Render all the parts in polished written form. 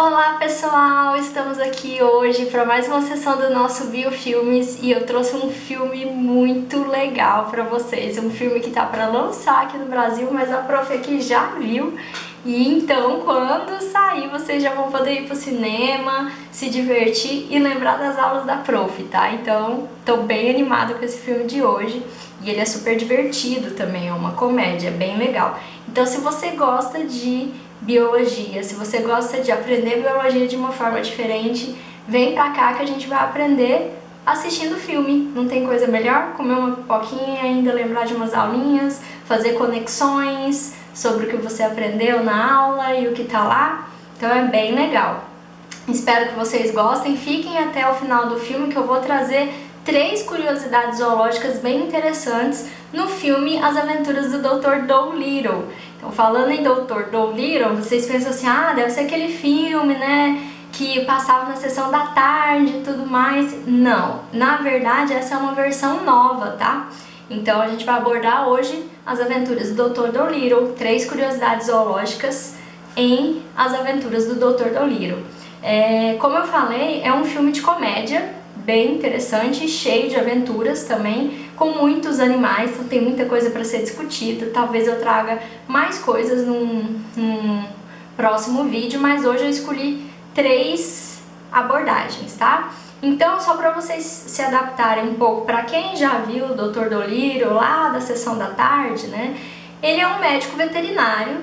Olá pessoal, estamos aqui hoje para mais uma sessão do nosso Biofilmes e eu trouxe um filme muito legal para vocês, um filme que tá para lançar aqui no Brasil, mas a prof aqui já viu e então quando sair vocês já vão poder ir pro cinema, se divertir e lembrar das aulas da prof, tá? Então tô bem animado com esse filme de hoje e ele é super divertido também, é uma comédia, bem legal. Então se você gosta de biologia, se você gosta de aprender biologia de uma forma diferente, vem pra cá que a gente vai aprender assistindo filme. Não tem coisa melhor? Comer uma pipoquinha e ainda lembrar de umas aulinhas, fazer conexões sobre o que você aprendeu na aula e o que tá lá. Então é bem legal. Espero que vocês gostem, fiquem até o final do filme que eu vou trazer 3 curiosidades zoológicas bem interessantes no filme As Aventuras do Dr. Dolittle. Então, falando em Dr. Dolittle, vocês pensam assim, deve ser aquele filme, né, que passava na sessão da tarde e tudo mais. Não, na verdade essa é uma versão nova, tá? Então a gente vai abordar hoje As Aventuras do Dr. Dolittle, 3 curiosidades zoológicas em As Aventuras do Dr. Dolittle. Como eu falei, é um filme de comédia, bem interessante, cheio de aventuras também, com muitos animais, então tem muita coisa para ser discutida. Talvez eu traga mais coisas num próximo vídeo, mas hoje eu escolhi 3 abordagens, tá? Então, só para vocês se adaptarem um pouco, para quem já viu o Dr. Dolittle lá da sessão da tarde, né? Ele é um médico veterinário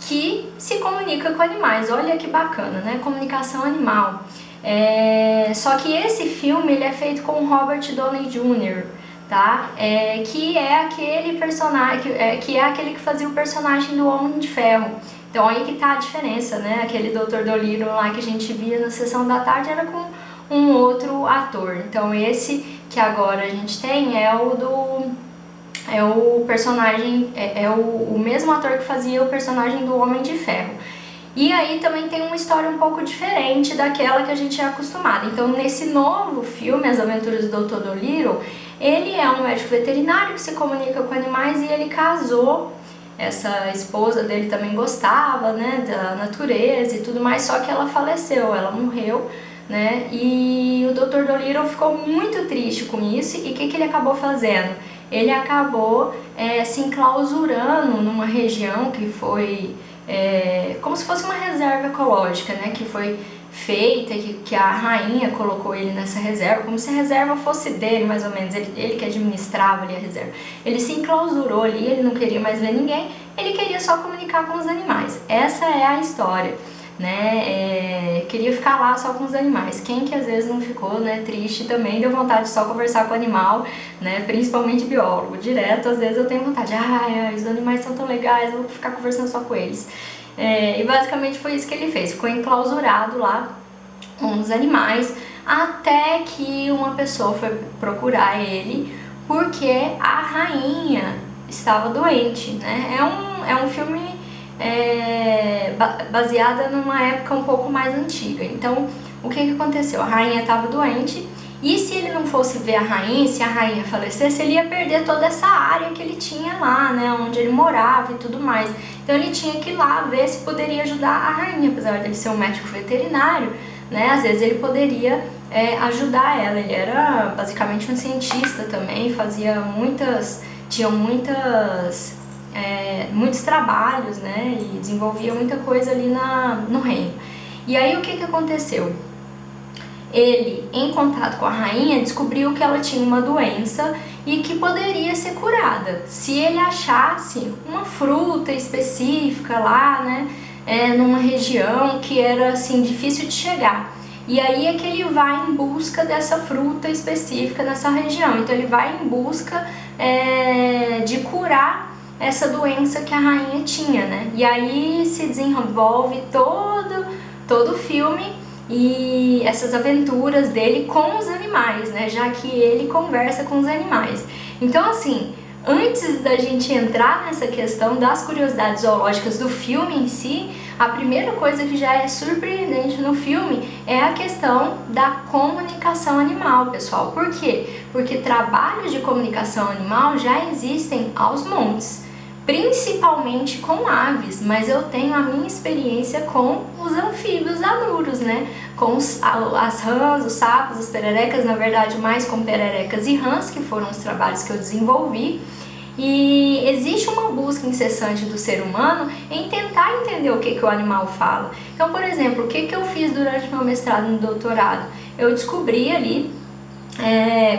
que se comunica com animais. Olha que bacana, né? Comunicação animal. Só que esse filme ele é feito com Robert Downey Jr., tá? Que é aquele personagem que é aquele que fazia o personagem do Homem de Ferro. Então aí que tá a diferença, né? Aquele Dr. Dolittle lá que a gente via na sessão da tarde era com um outro ator. Então esse que agora a gente tem é o personagem, o mesmo ator que fazia o personagem do Homem de Ferro. E aí também tem uma história um pouco diferente daquela que a gente é acostumado. Então nesse novo filme, As Aventuras do Dr. Dolittle, ele é um médico veterinário que se comunica com animais e ele casou. Essa esposa dele também gostava, né, da natureza e tudo mais, só que ela faleceu, ela morreu, né, e o Dr. Dolittle ficou muito triste com isso e o que ele acabou fazendo? Ele acabou se enclausurando numa região que foi como se fosse uma reserva ecológica, né, que foi feita, que a rainha colocou ele nessa reserva, como se a reserva fosse dele, mais ou menos, ele que administrava ali a reserva. Ele se enclausurou ali, ele não queria mais ver ninguém, ele queria só comunicar com os animais. Essa é a história, né, queria ficar lá só com os animais. Quem que às vezes não ficou, né, triste também, deu vontade de só conversar com o animal, né, principalmente biólogo, direto, às vezes eu tenho vontade, os animais são tão legais, eu vou ficar conversando só com eles. E basicamente foi isso que ele fez, ficou enclausurado lá com os animais, até que uma pessoa foi procurar ele, porque a rainha estava doente, né, é um filme baseada numa época um pouco mais antiga. Então, o que aconteceu? A rainha estava doente e se ele não fosse ver a rainha, se a rainha falecesse, ele ia perder toda essa área que ele tinha lá, né, onde ele morava e tudo mais. Então ele tinha que ir lá ver se poderia ajudar a rainha, apesar de ele ser um médico veterinário, né, às vezes ele poderia ajudar ela. Ele era basicamente um cientista também, tinha muitos trabalhos, né, e desenvolvia muita coisa ali no reino. E aí o que aconteceu? Ele, em contato com a rainha, descobriu que ela tinha uma doença e que poderia ser curada se ele achasse uma fruta específica lá, né, numa região que era assim difícil de chegar. E aí é que ele vai em busca dessa fruta específica nessa região. Então ele vai em busca de curar essa doença que a rainha tinha, né? E aí se desenvolve todo o filme e essas aventuras dele com os animais, né? Já que ele conversa com os animais. Então, assim, antes da gente entrar nessa questão das curiosidades zoológicas do filme em si, a primeira coisa que já é surpreendente no filme é a questão da comunicação animal, pessoal. Por quê? Porque trabalhos de comunicação animal já existem aos montes. principalmente com aves, mas eu tenho a minha experiência com os anfíbios anuros, né? Com as rãs, os sapos, as pererecas, na verdade mais com pererecas e rãs, que foram os trabalhos que eu desenvolvi. E existe uma busca incessante do ser humano em tentar entender o que o animal fala. Então, por exemplo, o que eu fiz durante meu mestrado e doutorado? Eu descobri ali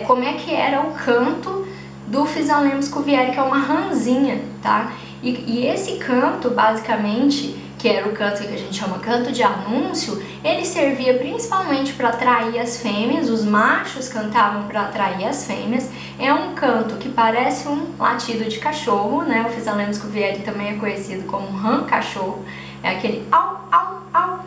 como é que era o canto do Physalemus cuvieri, que é uma rãzinha, tá? E esse canto, basicamente, que era o canto que a gente chama canto de anúncio, ele servia principalmente para atrair as fêmeas, os machos cantavam para atrair as fêmeas. É um canto que parece um latido de cachorro, né? O Physalemus cuvieri também é conhecido como rã-cachorro, é aquele au, au, au,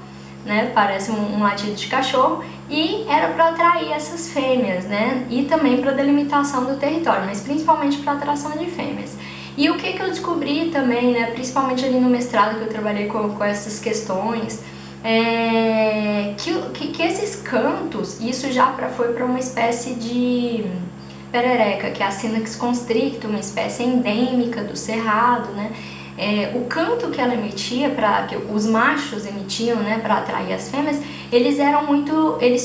né? Parece um latido de cachorro, e era para atrair essas fêmeas, né? E também para delimitação do território, mas principalmente para atração de fêmeas. E o que eu descobri também, né, principalmente ali no mestrado que eu trabalhei com essas questões, que esses cantos, isso já foi para uma espécie de perereca, que é a Synax constricta, uma espécie endêmica do cerrado, né? O canto que ela emitia, que os machos emitiam, né, para atrair as fêmeas, eles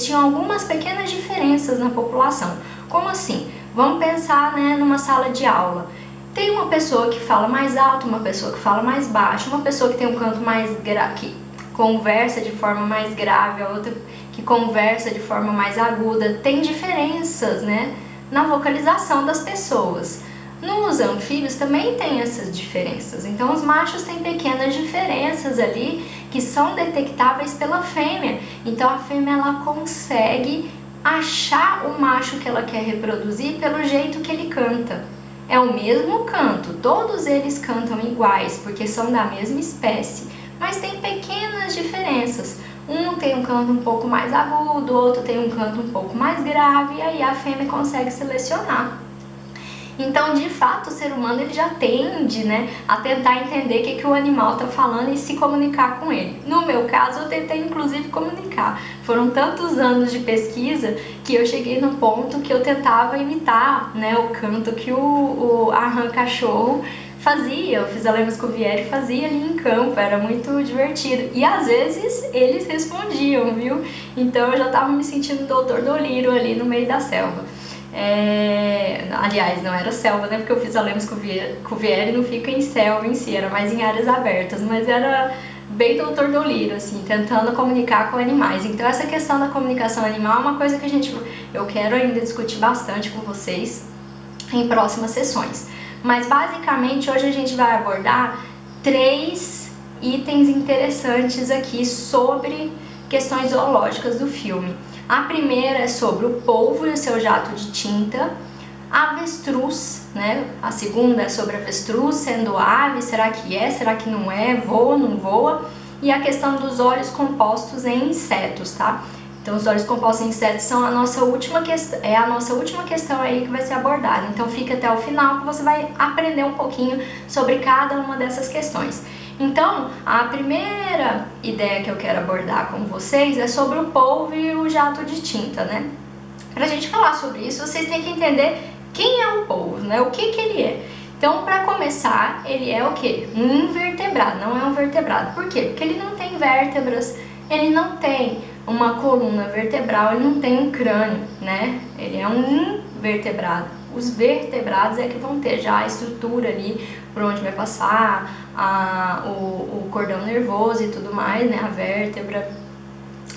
tinham algumas pequenas diferenças na população. Como assim? Vamos pensar, né, numa sala de aula. Tem uma pessoa que fala mais alto, uma pessoa que fala mais baixo, uma pessoa que tem um canto mais que conversa de forma mais grave, a outra que conversa de forma mais aguda. Tem diferenças, né, na vocalização das pessoas. Nos anfíbios também tem essas diferenças, então os machos têm pequenas diferenças ali que são detectáveis pela fêmea, então a fêmea ela consegue achar o macho que ela quer reproduzir pelo jeito que ele canta. É o mesmo canto, todos eles cantam iguais porque são da mesma espécie, mas tem pequenas diferenças. Um tem um canto um pouco mais agudo, o outro tem um canto um pouco mais grave, e aí a fêmea consegue selecionar. Então, de fato, o ser humano ele já tende, né, a tentar entender o que o animal está falando e se comunicar com ele. No meu caso, eu tentei inclusive comunicar. Foram tantos anos de pesquisa que eu cheguei no ponto que eu tentava imitar, né, o canto que o rã-cachorro fazia, o Physalemus cuvieri fazia ali em campo, era muito divertido. E às vezes eles respondiam, viu? Então eu já estava me sentindo Doutor Dolittle ali no meio da selva. Aliás, não era selva, né? Porque o Physalemus cuvieri não fica em selva em si, era mais em áreas abertas, mas era bem Doutor Dolittle, assim, tentando comunicar com animais. Então essa questão da comunicação animal é uma coisa que eu quero ainda discutir bastante com vocês em próximas sessões. Mas basicamente hoje a gente vai abordar 3 itens interessantes aqui sobre questões zoológicas do filme. A primeira é sobre o polvo e o seu jato de tinta, avestruz, né? A segunda é sobre avestruz sendo ave, será que é, será que não é, voa, não voa? E a questão dos óleos compostos em insetos, tá? Então os óleos compostos em insetos são a nossa última questão aí que vai ser abordada. Então fica até o final que você vai aprender um pouquinho sobre cada uma dessas questões. Então, a primeira ideia que eu quero abordar com vocês é sobre o polvo e o jato de tinta, né? Pra gente falar sobre isso, vocês têm que entender quem é o polvo, né? O que ele é. Então, para começar, ele é o quê? Um invertebrado, não é um vertebrado. Por quê? Porque ele não tem vértebras, ele não tem uma coluna vertebral, ele não tem um crânio, né? Ele é um invertebrado. Os vertebrados é que vão ter já a estrutura ali por onde vai passar o cordão nervoso e tudo mais, né? A vértebra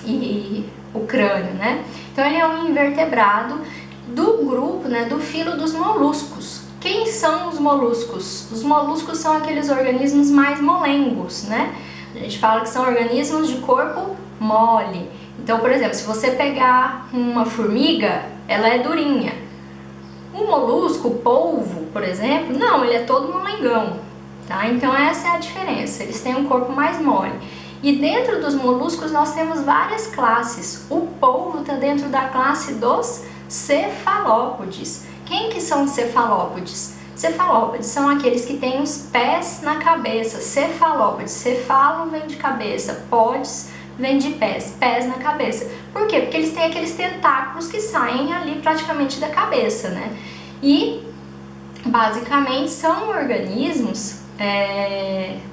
e o crânio, né? Então ele é um invertebrado do grupo, né? Do filo dos moluscos. Quem são os moluscos? Os moluscos são aqueles organismos mais molengos, né? A gente fala que são organismos de corpo mole. Então, por exemplo, se você pegar uma formiga, ela é durinha. O molusco, o polvo, por exemplo, não, ele é todo molengão, tá? Então essa é a diferença, eles têm um corpo mais mole. E dentro dos moluscos nós temos várias classes. O polvo está dentro da classe dos cefalópodes. Quem que são os cefalópodes? Cefalópodes são aqueles que têm os pés na cabeça. Cefalópodes, cefalo vem de cabeça, podes vem de pés, pés na cabeça. Por quê? Porque eles têm aqueles tentáculos que saem ali praticamente da cabeça, né? E basicamente são organismos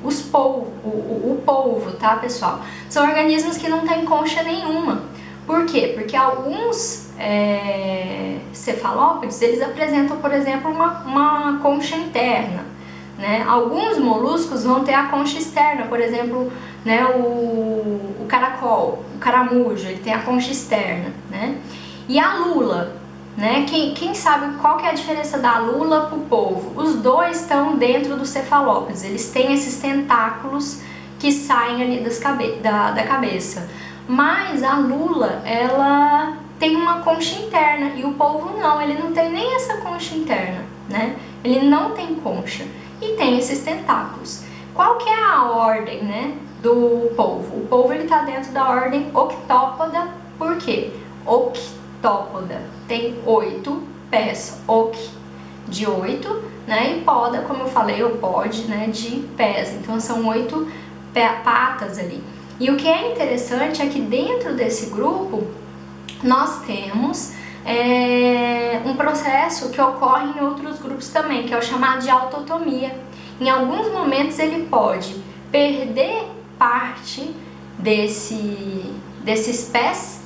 o polvo, tá, pessoal? São organismos que não têm concha nenhuma. Por quê? Porque alguns cefalópodes, eles apresentam, por exemplo, uma concha interna, né? Alguns moluscos vão ter a concha externa, por exemplo, né, o caracol, o caramujo, ele tem a concha externa, né? E a lula, né? Quem sabe qual que é a diferença da lula para o polvo? Os dois estão dentro dos cefalópodes, eles têm esses tentáculos que saem ali da cabeça. Mas a lula, ela tem uma concha interna e o polvo não, ele não tem nem essa concha interna, né? Ele não tem concha e tem esses tentáculos. Qual que é a ordem, né, do polvo? O polvo, ele tá dentro da ordem Octópoda. Por quê? Octópoda tem 8 pés, de 8, né, e poda, como eu falei, ou pode, né, de pés. Então são 8 patas ali. E o que é interessante é que dentro desse grupo nós temos um processo que ocorre em outros grupos também, que é o chamado de autotomia. Em alguns momentos ele pode perder parte desses pés,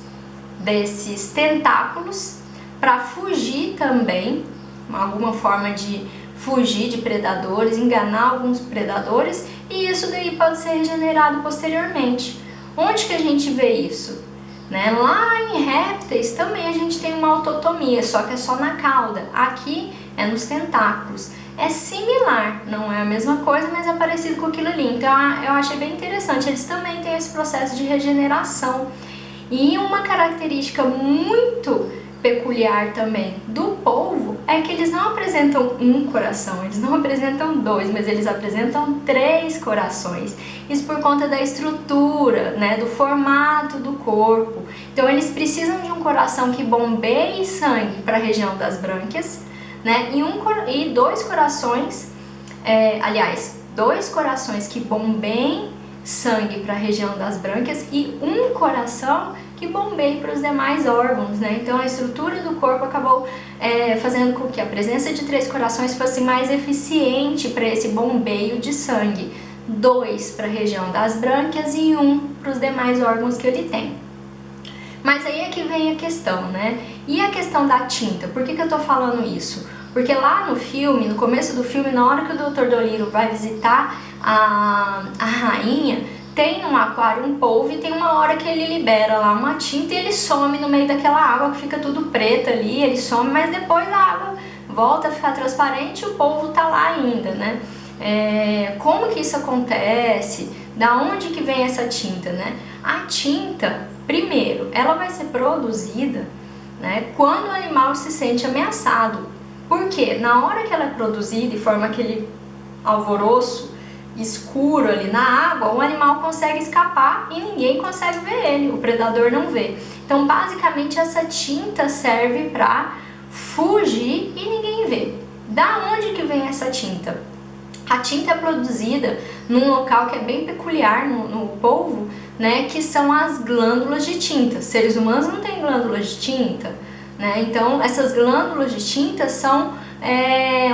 desses tentáculos, para fugir também, alguma forma de fugir de predadores, enganar alguns predadores, e isso daí pode ser regenerado posteriormente. Onde que a gente vê isso? Né? Lá em répteis também a gente tem uma autotomia, só que é só na cauda. Aqui é nos tentáculos. É similar, não é a mesma coisa, mas é parecido com aquilo ali. Então eu achei bem interessante. Eles também têm esse processo de regeneração. E uma característica muito peculiar também do polvo é que eles não apresentam um coração, eles não apresentam 2, mas eles apresentam 3 corações. Isso por conta da estrutura, né, do formato do corpo. Então eles precisam de um coração que bombeie sangue para a região das brânquias, né, e 2 corações, dois corações que bombeiem sangue para a região das brânquias e um coração que bombeie para os demais órgãos, né? Então a estrutura do corpo acabou fazendo com que a presença de 3 corações fosse mais eficiente para esse bombeio de sangue. 2 para a região das brânquias e 1 para os demais órgãos que ele tem. Mas aí é que vem a questão, né? E a questão da tinta? Por que eu tô falando isso? Porque lá no filme, no começo do filme, na hora que o Dr. Dolittle vai visitar a rainha, tem um aquário, um polvo, e tem uma hora que ele libera lá uma tinta e ele some no meio daquela água que fica tudo preta ali, ele some, mas depois a água volta a ficar transparente e o polvo tá lá ainda, né? Como que isso acontece? Da onde que vem essa tinta, né? A tinta, primeiro, ela vai ser produzida, né, quando o animal se sente ameaçado. Por quê? Na hora que ela é produzida e forma aquele alvoroço escuro ali na água, o animal consegue escapar e ninguém consegue ver ele, o predador não vê. Então, basicamente, essa tinta serve para fugir e ninguém vê. Da onde que vem essa tinta? A tinta é produzida num local que é bem peculiar no polvo, né, que são as glândulas de tinta. Seres humanos não têm glândulas de tinta, né? Então, essas glândulas de tinta são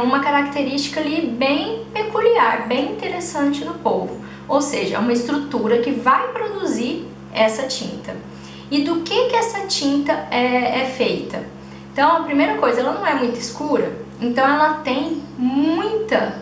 uma característica ali bem peculiar, bem interessante no polvo. Ou seja, é uma estrutura que vai produzir essa tinta. E do que essa tinta é feita? Então, a primeira coisa, ela não é muito escura, então ela tem muita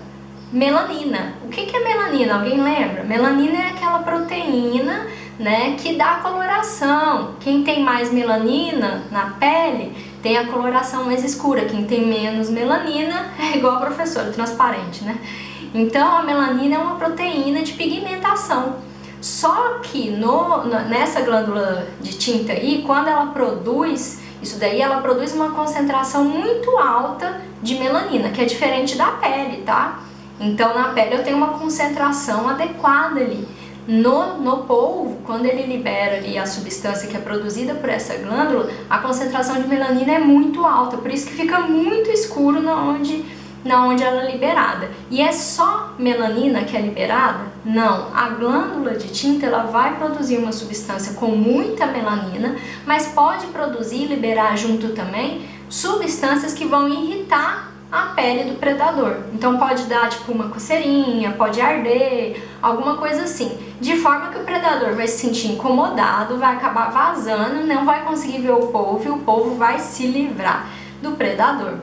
melanina. O que é melanina? Alguém lembra? Melanina é aquela proteína, né, que dá a coloração. Quem tem mais melanina na pele tem a coloração mais escura. Quem tem menos melanina é igual a professora, transparente, né? Então a melanina é uma proteína de pigmentação. Só que nessa glândula de tinta aí, quando ela produz isso daí, ela produz uma concentração muito alta de melanina, que é diferente da pele, tá? Então na pele eu tenho uma concentração adequada ali. No polvo, quando ele libera ali a substância que é produzida por essa glândula, a concentração de melanina é muito alta, por isso que fica muito escuro na onde ela é liberada. E é só melanina que é liberada? Não, a glândula de tinta ela vai produzir uma substância com muita melanina, mas pode produzir e liberar junto também substâncias que vão irritar a pele do predador. Então pode dar tipo uma coceirinha, pode arder, alguma coisa assim. De forma que o predador vai se sentir incomodado, vai acabar vazando, não vai conseguir ver o polvo e o polvo vai se livrar do predador.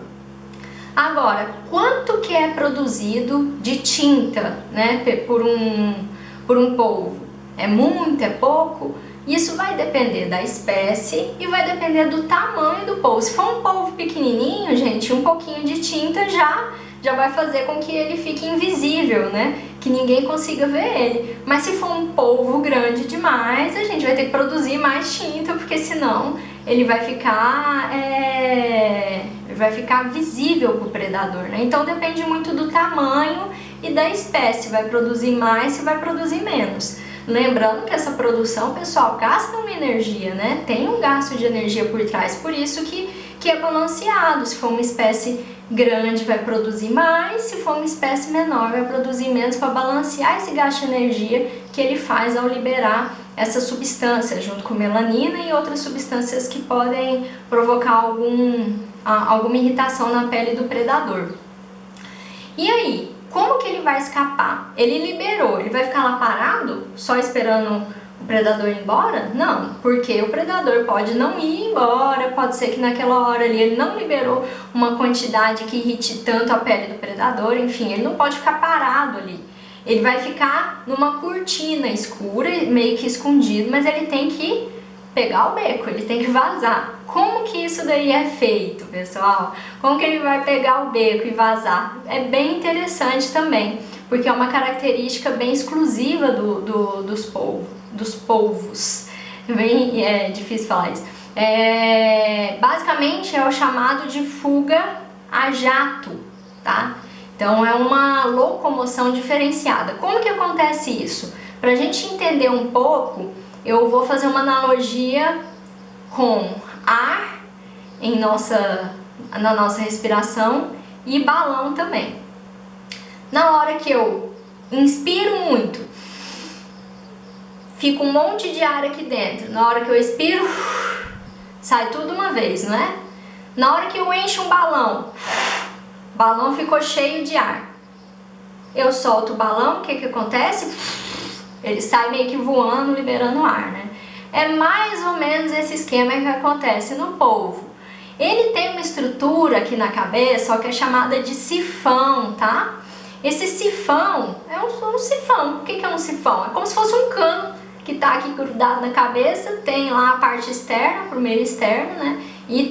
Agora, quanto que é produzido de tinta, né, por um polvo? É muito, é pouco? Isso vai depender da espécie e vai depender do tamanho do polvo. Se for um polvo pequenininho, gente, um pouquinho de tinta já vai fazer com que ele fique invisível, né? Que ninguém consiga ver ele. Mas se for um polvo grande demais, a gente vai ter que produzir mais tinta, porque senão ele vai ficar visível para o predador, né? Então depende muito do tamanho e da espécie, vai produzir mais, se vai produzir menos. Lembrando que essa produção, pessoal, gasta uma energia, né? Tem um gasto de energia por trás, por isso que é balanceado. Se for uma espécie grande, vai produzir mais, se for uma espécie menor, vai produzir menos, para balancear esse gasto de energia que ele faz ao liberar essa substância, junto com melanina e outras substâncias que podem provocar alguma irritação na pele do predador. E aí, como que ele vai escapar? Ele liberou, ele vai ficar lá parado, só esperando o predador ir embora? Não, porque o predador pode não ir embora, pode ser que naquela hora ali ele não liberou uma quantidade que irrite tanto a pele do predador, enfim, ele não pode ficar parado ali. Ele vai ficar numa cortina escura, meio que escondido, mas ele tem que pegar o beco, ele tem que vazar. Como que isso daí é feito, pessoal? Como que ele vai pegar o beco e vazar? É bem interessante também, porque é uma característica bem exclusiva dos polvos. É difícil falar isso. Basicamente é o chamado de fuga a jato, tá? Então é uma locomoção diferenciada. Como que acontece isso? Para a gente entender um pouco, eu vou fazer uma analogia com ar na nossa respiração e balão também. Na hora que eu inspiro muito, fica um monte de ar aqui dentro. Na hora que eu expiro, sai tudo uma vez, não é? Na hora que eu encho um balão, o balão ficou cheio de ar. Eu solto o balão, o que que acontece? Ele sai meio que voando, liberando ar, né? É mais ou menos esse esquema que acontece no polvo. Ele tem uma estrutura aqui na cabeça, ó, que é chamada de sifão, tá? Esse sifão é um sifão. O que que é um sifão? É como se fosse um cano que tá aqui grudado na cabeça, tem lá a parte externa, por meio externo, né? E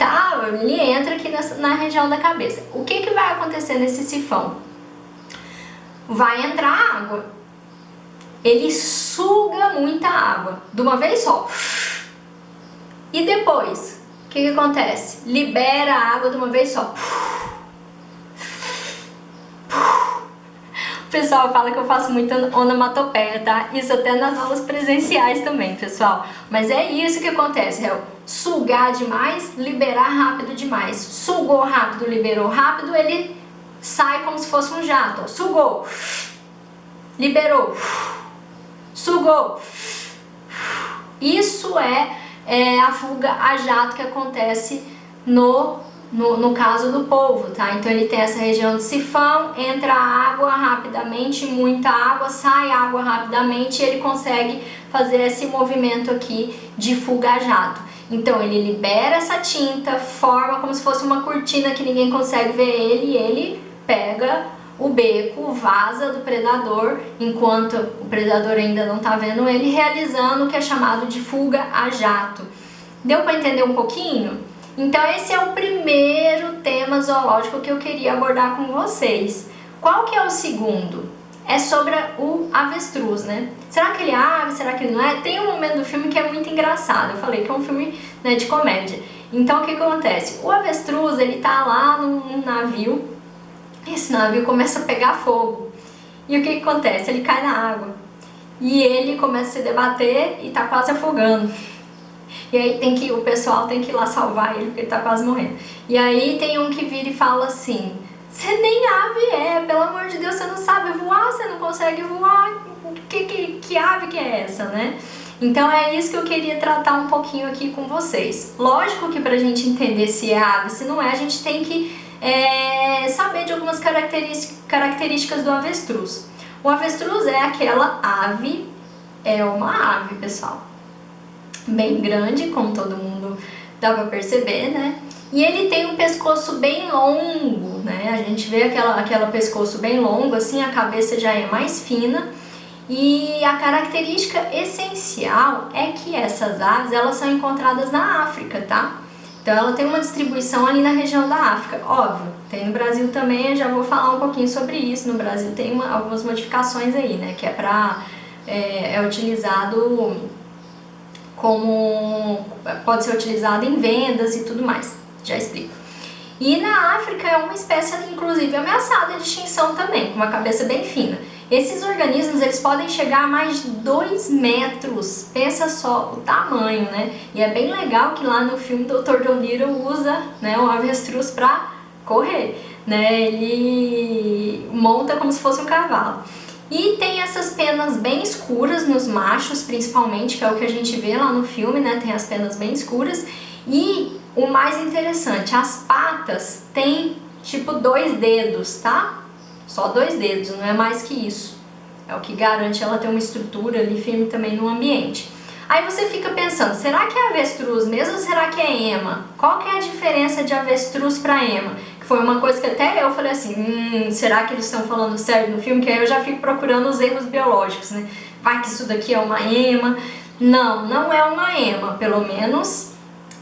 ele entra aqui na região da cabeça. O que que vai acontecer nesse sifão? Vai entrar água. Ele suga muita água de uma vez só. E depois, o que que acontece? Libera a água de uma vez só. O pessoal fala que eu faço muita onomatopeia, tá? Isso até nas aulas presenciais também, pessoal. Mas é isso que acontece, é sugar demais, liberar rápido demais. Sugou rápido, liberou rápido, ele sai como se fosse um jato. Ó. Sugou, liberou, sugou. Isso é a fuga a jato que acontece no caso do polvo, tá? Então ele tem essa região de sifão, entra água rapidamente, muita água, sai água rapidamente e ele consegue fazer esse movimento aqui de fuga a jato. Então ele libera essa tinta, forma como se fosse uma cortina que ninguém consegue ver ele e ele pega o beco, vaza do predador, enquanto o predador ainda não tá vendo ele, realizando o que é chamado de fuga a jato. Deu para entender um pouquinho? Então esse é o primeiro tema zoológico que eu queria abordar com vocês. Qual que é o segundo? É sobre o avestruz, né? Será que ele é ave? Será que ele não é? Tem um momento do filme que é muito engraçado. Eu falei que é um filme, né, de comédia. Então o que acontece? O avestruz, ele tá lá num navio. Esse navio começa a pegar fogo. E o que acontece? Ele cai na água. E ele começa a se debater e tá quase afogando. E aí o pessoal tem que ir lá salvar ele, porque ele tá quase morrendo. E aí tem um que vira e fala assim: você nem ave é, pelo amor de Deus, você não sabe voar, você não consegue voar, que ave que é essa, né? Então é isso que eu queria tratar um pouquinho aqui com vocês. Lógico que pra gente entender se é ave, se não é, a gente tem que saber de algumas características do avestruz. O avestruz é aquela ave, é uma ave, pessoal, bem grande, como todo mundo dá pra perceber, né? E ele tem um pescoço bem longo, né? A gente vê aquela pescoço bem longo, assim, a cabeça já é mais fina. E a característica essencial é que essas aves, elas são encontradas na África, tá? Então ela tem uma distribuição ali na região da África, óbvio. Tem no Brasil também, eu já vou falar um pouquinho sobre isso. No Brasil tem algumas modificações aí, né? Que é utilizado como... pode ser utilizado em vendas e tudo mais. Já explico. E na África é uma espécie, inclusive, ameaçada de extinção também, com uma cabeça bem fina. Esses organismos, eles podem chegar a mais de 2 metros, pensa só o tamanho, né? E é bem legal que lá no filme Dr. Dolittle usa, né, o avestruz para correr, né? Ele monta como se fosse um cavalo. E tem essas penas bem escuras nos machos, principalmente, que é o que a gente vê lá no filme, né? Tem as penas bem escuras. E o mais interessante, as patas têm tipo 2 dedos, tá? Só 2 dedos, não é mais que isso. É o que garante ela ter uma estrutura ali firme também no ambiente. Aí você fica pensando, será que é avestruz mesmo ou será que é ema? Qual que é a diferença de avestruz para ema? Que foi uma coisa que até eu falei assim, será que eles estão falando sério no filme? Que aí eu já fico procurando os erros biológicos, né? Vai que isso daqui é uma ema. Não, não é uma ema, pelo menos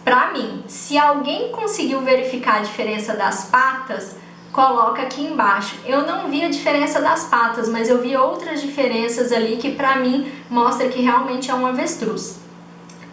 pra mim. Se alguém conseguiu verificar a diferença das patas, coloca aqui embaixo. Eu não vi a diferença das patas, mas eu vi outras diferenças ali que pra mim mostra que realmente é um avestruz.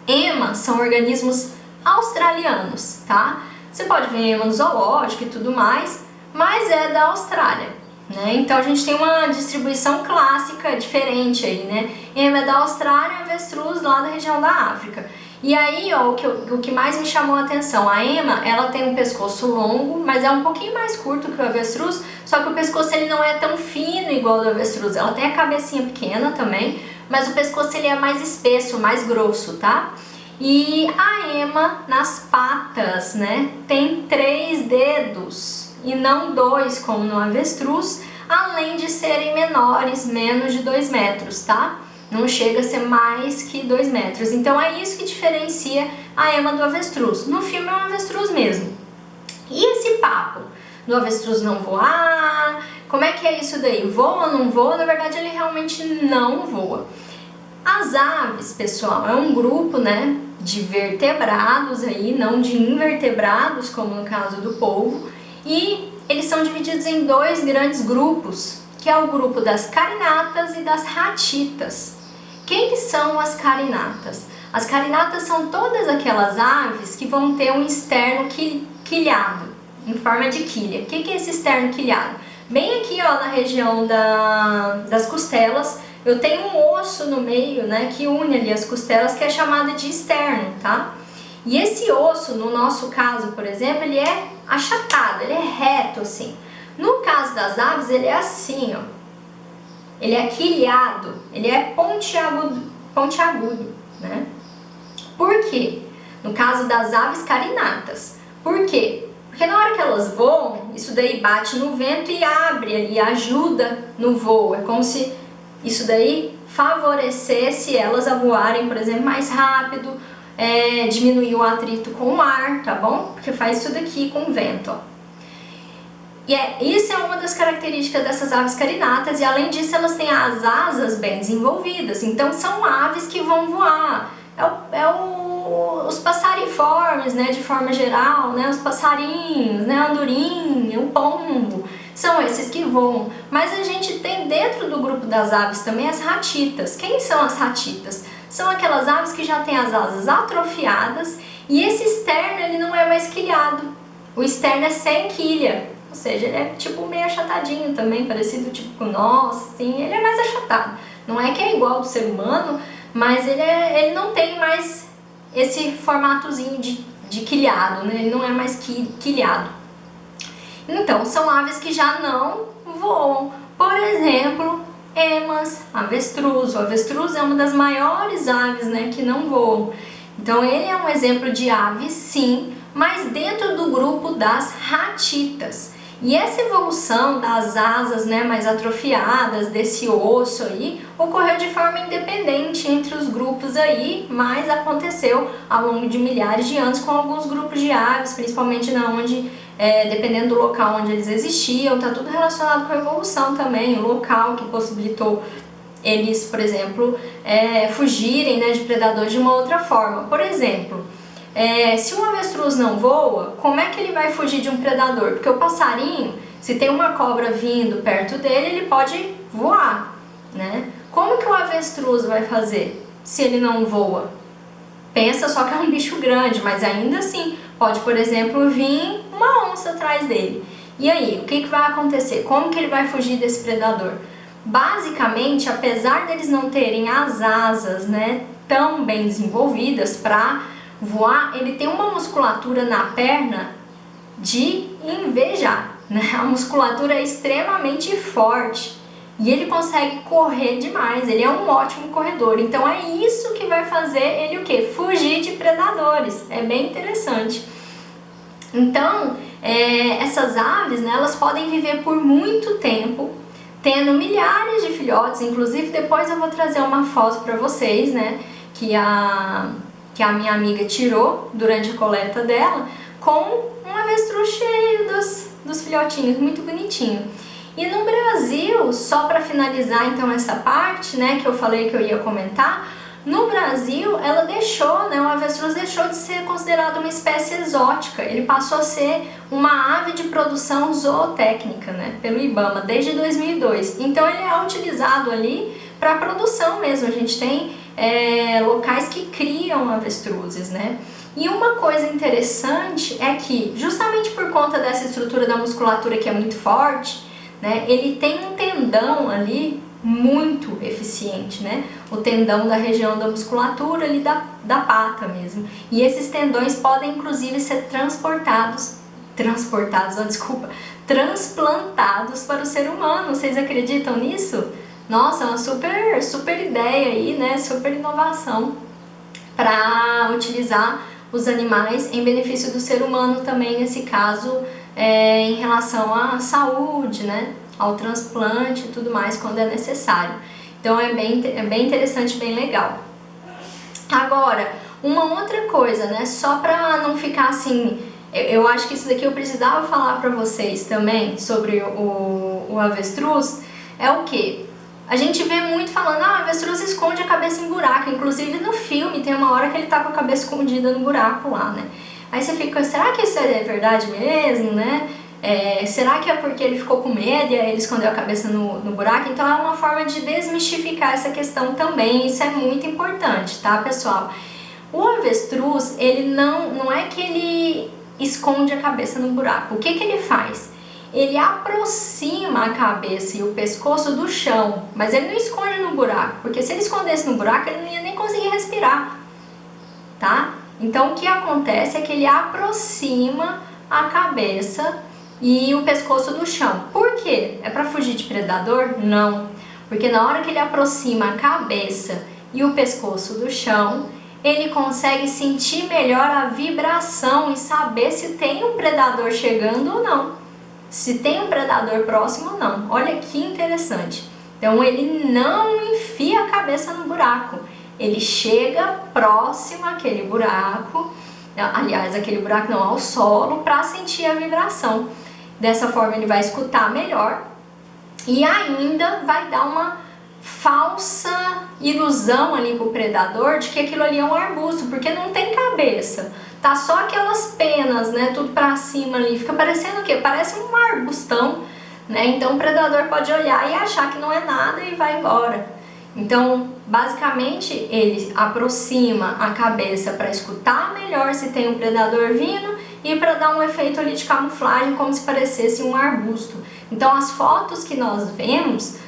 Emas são organismos australianos, tá? Você pode ver ema no zoológico e tudo mais, mas é da Austrália, né? Então a gente tem uma distribuição clássica diferente aí, né? Ema é da Austrália, avestruz lá da região da África. E aí, ó, o que mais me chamou a atenção, a ema, ela tem um pescoço longo, mas é um pouquinho mais curto que o avestruz, só que o pescoço ele não é tão fino igual ao do avestruz, ela tem a cabecinha pequena também, mas o pescoço ele é mais espesso, mais grosso, tá? E a ema nas patas, né, tem 3 dedos e não 2 como no avestruz, além de serem menores, menos de 2 metros, tá? Não chega a ser mais que 2 metros. Então é isso que diferencia a ema do avestruz. No filme é um avestruz mesmo. E esse papo do avestruz não voar? Como é que é isso daí? Voa ou não voa? Na verdade ele realmente não voa. As aves, pessoal, é um grupo, né, de vertebrados aí, não de invertebrados, como no caso do polvo. E eles são divididos em 2 grandes grupos, que é o grupo das carinatas e das ratitas. Quem são as carinatas? As carinatas são todas aquelas aves que vão ter um externo quilhado, em forma de quilha. O que é esse externo quilhado? Bem aqui, ó, na região das costelas, eu tenho um osso no meio, né, que une ali as costelas, que é chamado de externo, tá? E esse osso, no nosso caso, por exemplo, ele é achatado, ele é reto assim. No caso das aves, ele é assim, ó. Ele é quilhado, ele é pontiagudo, né? Por quê? No caso das aves carinatas. Por quê? Porque na hora que elas voam, isso daí bate no vento e abre ali, ajuda no voo. É como se isso daí favorecesse elas a voarem, por exemplo, mais rápido, diminuir o atrito com o ar, tá bom? Porque faz isso daqui com o vento, ó. E isso é uma das características dessas aves carinatas, e além disso elas têm as asas bem desenvolvidas, então são aves que vão voar. Os passariformes, né, de forma geral, né, os passarinhos, né, a andorinha, o pombo, são esses que voam. Mas a gente tem dentro do grupo das aves também as ratitas. Quem são as ratitas? São aquelas aves que já têm as asas atrofiadas e esse externo ele não é mais quilhado. O externo é sem quilha. Ou seja, ele é tipo meio achatadinho também, parecido tipo com nós, assim, ele é mais achatado. Não é que é igual ao do ser humano, mas ele não tem mais esse formatozinho de quilhado, né? Ele não é mais quilhado. Então, são aves que já não voam. Por exemplo, emas, avestruz. O avestruz é uma das maiores aves, né, que não voam. Então, ele é um exemplo de ave, sim, mas dentro do grupo das ratitas. E essa evolução das asas, né, mais atrofiadas, desse osso aí, ocorreu de forma independente entre os grupos aí, mas aconteceu ao longo de milhares de anos com alguns grupos de aves, principalmente dependendo do local onde eles existiam, tá tudo relacionado com a evolução também, o local que possibilitou eles, por exemplo, fugirem, né, de predadores de uma outra forma. Por exemplo, se um avestruz não voa, como é que ele vai fugir de um predador? Porque o passarinho, se tem uma cobra vindo perto dele, ele pode voar, né? Como que o avestruz vai fazer se ele não voa? Pensa só que é um bicho grande, mas ainda assim pode, por exemplo, vir uma onça atrás dele. E aí, o que vai acontecer? Como que ele vai fugir desse predador? Basicamente, apesar deles não terem as asas, né, tão bem desenvolvidas para voar, ele tem uma musculatura na perna de invejar, né? A musculatura é extremamente forte e ele consegue correr demais, ele é um ótimo corredor. Então é isso que vai fazer ele o quê? Fugir de predadores. É bem interessante. Então, essas aves, né, elas podem viver por muito tempo, tendo milhares de filhotes. Inclusive depois eu vou trazer uma foto para vocês, né, que a minha amiga tirou durante a coleta dela, com um avestruz cheio dos filhotinhos, muito bonitinho. E no Brasil, só para finalizar então essa parte, né, que eu falei que eu ia comentar, no Brasil ela deixou, né, o avestruz deixou de ser considerado uma espécie exótica, ele passou a ser uma ave de produção zootécnica, né, pelo IBAMA desde 2002. Então ele é utilizado ali para produção mesmo, a gente tem locais que criam avestruzes, né? E uma coisa interessante é que, justamente por conta dessa estrutura da musculatura que é muito forte, né, ele tem um tendão ali muito eficiente, né? O tendão da região da musculatura ali da pata mesmo. E esses tendões podem inclusive ser transplantados para o ser humano. Vocês acreditam nisso? Nossa, é uma super ideia aí, né? Super inovação para utilizar os animais em benefício do ser humano também, nesse caso, em relação à saúde, né? Ao transplante e tudo mais, quando é necessário. Então é bem interessante, bem legal. Agora, uma outra coisa, né? Só para não ficar assim, eu acho que isso daqui eu precisava falar para vocês também sobre o avestruz, é o que? A gente vê muito falando, o avestruz esconde a cabeça em buraco. Inclusive no filme tem uma hora que ele tá com a cabeça escondida no buraco lá, né? Aí você fica, será que isso é verdade mesmo, né? Será que é porque ele ficou com medo e aí ele escondeu a cabeça no buraco? Então é uma forma de desmistificar essa questão também. Isso é muito importante, tá, pessoal? O avestruz, ele não é que ele esconde a cabeça no buraco. O que ele faz? Ele aproxima a cabeça e o pescoço do chão, mas ele não esconde no buraco, porque se ele escondesse no buraco, ele não ia nem conseguir respirar, tá? Então o que acontece é que ele aproxima a cabeça e o pescoço do chão. Por quê? É para fugir de predador? Não, porque na hora que ele aproxima a cabeça e o pescoço do chão, ele consegue sentir melhor a vibração e saber se tem um predador chegando ou não. Se tem um predador próximo ou não. Olha que interessante. Então ele não enfia a cabeça no buraco. Ele chega próximo àquele buraco, aliás, aquele buraco não, ao solo, para sentir a vibração. Dessa forma ele vai escutar melhor e ainda vai dar uma falsa ilusão ali pro predador de que aquilo ali é um arbusto, porque não tem cabeça. Tá só aquelas penas, né, tudo pra cima ali, fica parecendo o quê? Parece um arbustão, né? Então o predador pode olhar e achar que não é nada e vai embora. Então, basicamente, ele aproxima a cabeça para escutar melhor se tem um predador vindo e para dar um efeito ali de camuflagem, como se parecesse um arbusto. Então, as fotos que nós vemos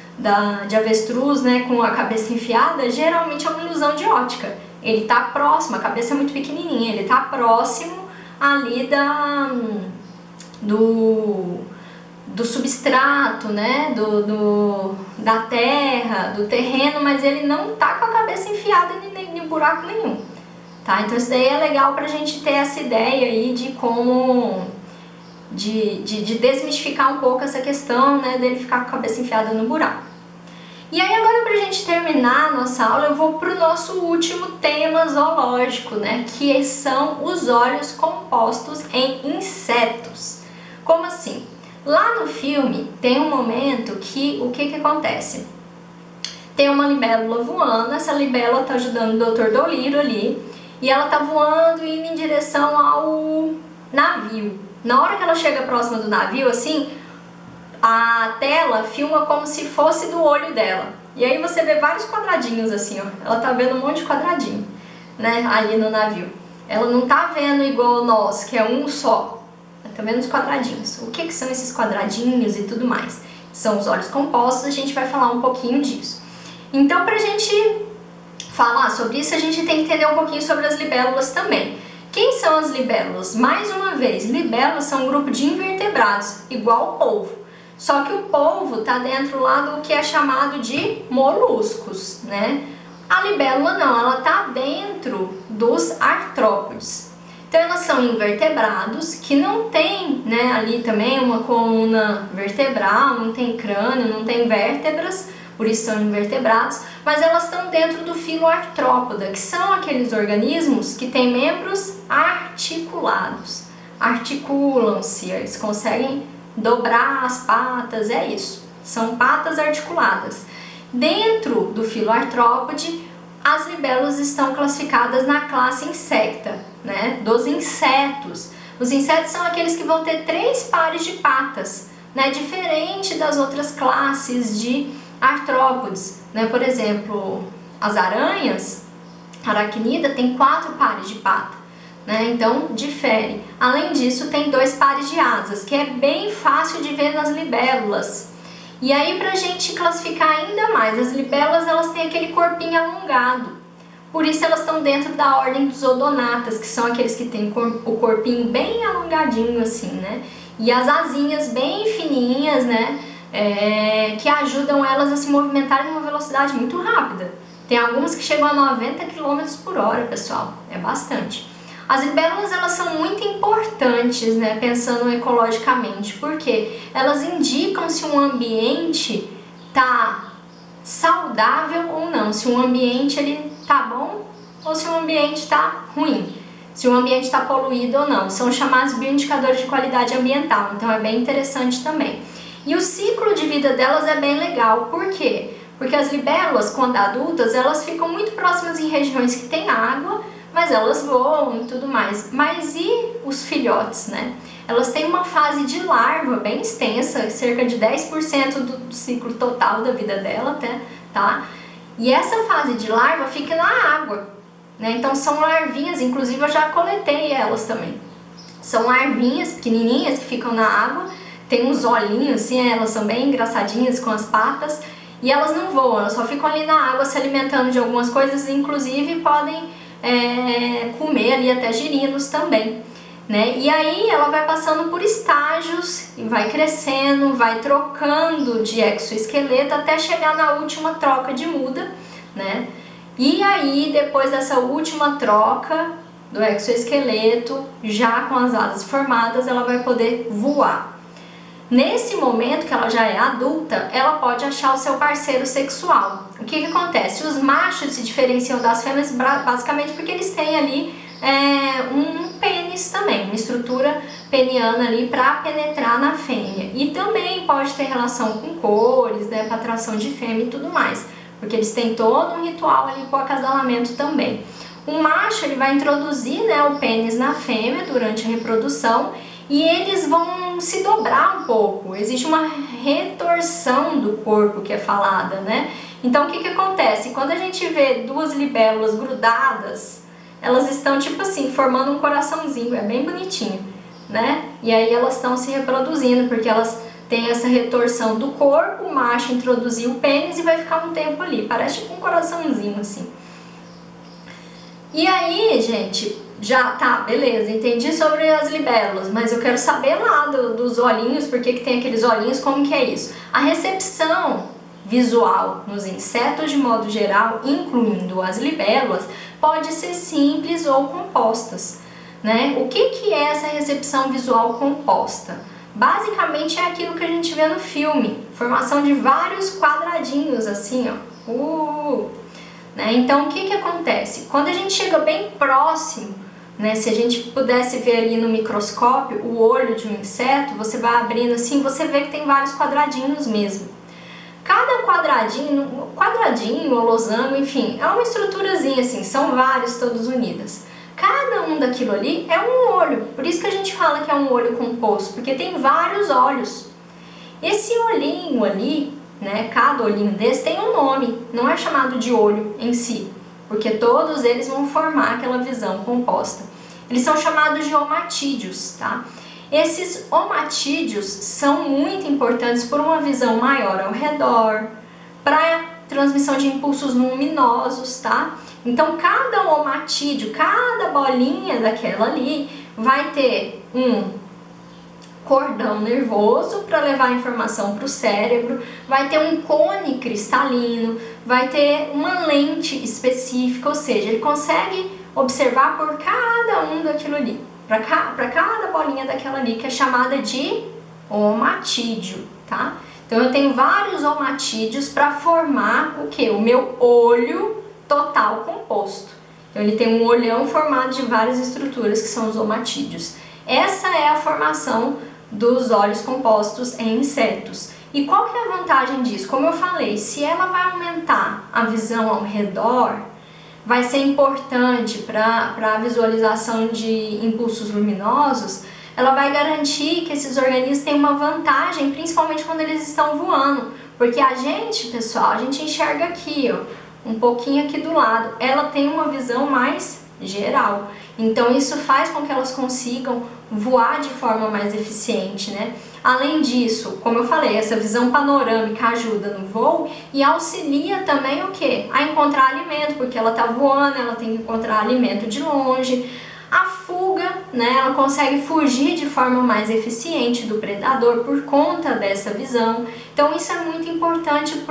de avestruz, né, com a cabeça enfiada, geralmente é uma ilusão de ótica. Ele tá próximo, a cabeça é muito pequenininha, ele tá próximo ali do substrato, né, da terra, do terreno, mas ele não tá com a cabeça enfiada em buraco nenhum, tá? Então isso daí é legal pra gente ter essa ideia aí de como... de desmistificar um pouco essa questão, né, dele ficar com a cabeça enfiada no buraco. E aí agora pra gente terminar a nossa aula, eu vou pro nosso último tema zoológico, né, que são os olhos compostos em insetos. Como assim? Lá no filme tem um momento que, o que acontece? Tem uma libélula voando, essa libélula tá ajudando o Dr. Dolittle ali, e ela tá voando e indo em direção ao navio. Na hora que ela chega próxima do navio, assim, a tela filma como se fosse do olho dela. E aí você vê vários quadradinhos assim, ó. Ela tá vendo um monte de quadradinho, né, ali no navio. Ela não tá vendo igual nós, que é um só. Ela tá vendo os quadradinhos. O que são esses quadradinhos e tudo mais? São os olhos compostos, a gente vai falar um pouquinho disso. Então, pra gente falar sobre isso, a gente tem que entender um pouquinho sobre as libélulas também. Quem são as libélulas? Mais uma vez, libélulas são um grupo de invertebrados, igual o polvo. Só que o polvo está dentro lá do que é chamado de moluscos, né? A libélula não, ela está dentro dos artrópodes. Então elas são invertebrados que não tem, né, ali também uma coluna vertebral, não tem crânio, não tem vértebras, por isso são invertebrados, mas elas estão dentro do filo artrópoda, que são aqueles organismos que têm membros articulados. Articulam-se, eles conseguem dobrar as patas, é isso. São patas articuladas. Dentro do filo artrópode, as libélulas estão classificadas na classe insecta, né, dos insetos. Os insetos são aqueles que vão ter 3 pares de patas, né, diferente das outras classes de artrópodes, né? Por exemplo, as aranhas, aracnida, tem 4 pares de pata, né? Então difere. Além disso, tem 2 pares de asas, que é bem fácil de ver nas libélulas. E aí, pra gente classificar ainda mais, as libélulas, elas têm aquele corpinho alongado. Por isso elas estão dentro da ordem dos odonatas, que são aqueles que têm o corpinho bem alongadinho assim, né? E as asinhas bem fininhas, né? Que ajudam elas a se movimentarem em uma velocidade muito rápida. Tem algumas que chegam a 90 km por hora, pessoal. É bastante. As libélulas, elas são muito importantes, né, pensando ecologicamente, porque elas indicam se um ambiente tá saudável ou não, se um ambiente ele tá bom ou se um ambiente tá ruim, se o ambiente está poluído ou não. São chamados bioindicadores de qualidade ambiental, então é bem interessante também. E o ciclo de vida delas é bem legal, por quê? Porque as libélulas, quando adultas, elas ficam muito próximas em regiões que tem água, mas elas voam e tudo mais. Mas e os filhotes, né? Elas têm uma fase de larva bem extensa, cerca de 10% do ciclo total da vida dela, tá? E essa fase de larva fica na água, né? Então são larvinhas, inclusive eu já coletei elas também. São larvinhas pequenininhas que ficam na água, tem uns olhinhos assim, elas são bem engraçadinhas com as patas, e elas não voam, elas só ficam ali na água se alimentando de algumas coisas, inclusive podem comer ali até girinos também, né? E aí ela vai passando por estágios e vai crescendo, vai trocando de exoesqueleto até chegar na última troca de muda, né? E aí depois dessa última troca do exoesqueleto, já com as asas formadas, ela vai poder voar. Nesse momento que ela já é adulta, ela pode achar o seu parceiro sexual. O que acontece? Os machos se diferenciam das fêmeas basicamente porque eles têm ali um pênis também, uma estrutura peniana ali para penetrar na fêmea. E também pode ter relação com cores, né, para atração de fêmea e tudo mais, porque eles têm todo um ritual ali para o acasalamento também. O macho, ele vai introduzir, né, o pênis na fêmea durante a reprodução, e eles vão se dobrar um pouco, existe uma retorção do corpo que é falada, né? Então o que acontece? Quando a gente vê 2 libélulas grudadas, elas estão tipo assim, formando um coraçãozinho, é bem bonitinho, né? E aí elas estão se reproduzindo, porque elas têm essa retorção do corpo, o macho introduziu o pênis e vai ficar um tempo ali, parece tipo um coraçãozinho assim. E aí, gente, já tá, beleza, entendi sobre as libélulas, mas eu quero saber lá dos olhinhos, por que tem aqueles olhinhos, como que é isso? A recepção visual nos insetos de modo geral, incluindo as libélulas, pode ser simples ou compostas, né? O que é essa recepção visual composta? Basicamente é aquilo que a gente vê no filme, formação de vários quadradinhos assim, ó. Né? Então o que acontece? Quando a gente chega bem próximo, né, se a gente pudesse ver ali no microscópio o olho de um inseto, você vai abrindo assim, você vê que tem vários quadradinhos mesmo. Cada quadradinho ou losango, enfim, é uma estruturazinha assim, são várias todas unidas. Cada um daquilo ali é um olho, por isso que a gente fala que é um olho composto, porque tem vários olhos. Esse olhinho ali, né, cada olhinho desse tem um nome, não é chamado de olho em si, porque todos eles vão formar aquela visão composta. Eles são chamados de omatídeos, tá? Esses omatídeos são muito importantes por uma visão maior ao redor, para transmissão de impulsos luminosos, tá? Então cada omatídeo, cada bolinha daquela ali vai ter um cordão nervoso para levar a informação para o cérebro, vai ter um cone cristalino, vai ter uma lente específica, ou seja, ele consegue observar por cada um daquilo ali, para cada bolinha daquela ali, que é chamada de omatídeo, tá? Então eu tenho vários omatídeos para formar o que? O meu olho total composto. Então ele tem um olhão formado de várias estruturas que são os omatídeos. Essa é a formação dos olhos compostos em insetos. E qual que é a vantagem disso? Como eu falei, se ela vai aumentar a visão ao redor, vai ser importante para a visualização de impulsos luminosos, ela vai garantir que esses organismos têm uma vantagem, principalmente quando eles estão voando. Porque a gente, pessoal, a gente enxerga aqui, ó, um pouquinho aqui do lado. Ela tem uma visão mais geral. Então isso faz com que elas consigam voar de forma mais eficiente, né? Além disso, como eu falei, essa visão panorâmica ajuda no voo e auxilia também o quê? A encontrar alimento, porque ela tá voando, ela tem que encontrar alimento de longe. A fuga, né? Ela consegue fugir de forma mais eficiente do predador por conta dessa visão. Então isso é muito importante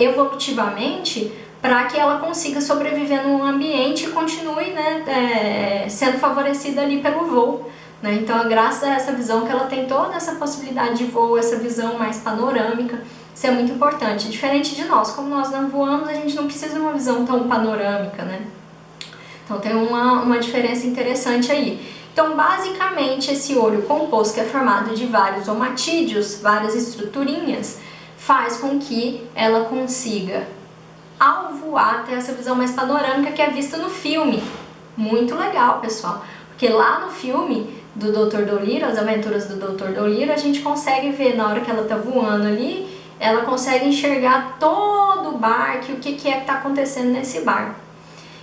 evolutivamente, para que ela consiga sobreviver num ambiente e continue, né, sendo favorecida ali pelo voo. Né? Então é graças a essa visão que ela tem toda essa possibilidade de voo, essa visão mais panorâmica. Isso é muito importante, diferente de nós. Como nós não voamos, a gente não precisa de uma visão tão panorâmica, né? Então tem uma diferença interessante aí. Então basicamente esse olho composto, que é formado de vários omatídeos, várias estruturinhas, faz com que ela consiga, ao voar, ter essa visão mais panorâmica que é vista no filme. Muito legal, pessoal, porque lá no filme do Dr. Dolittle, As Aventuras do Dr. Dolittle, a gente consegue ver na hora que ela tá voando ali, ela consegue enxergar todo o barco, o que é que tá acontecendo nesse barco.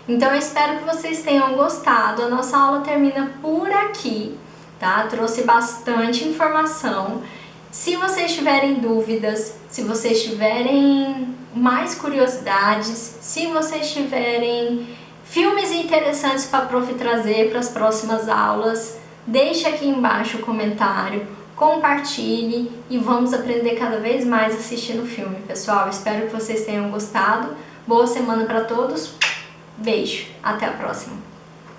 Então eu espero que vocês tenham gostado. A nossa aula termina por aqui, tá? Trouxe bastante informação. Se vocês tiverem dúvidas, se vocês tiverem mais curiosidades, se vocês tiverem filmes interessantes para a Prof trazer para as próximas aulas, deixe aqui embaixo o comentário, compartilhe e vamos aprender cada vez mais assistindo o filme, pessoal. Espero que vocês tenham gostado. Boa semana para todos. Beijo. Até a próxima.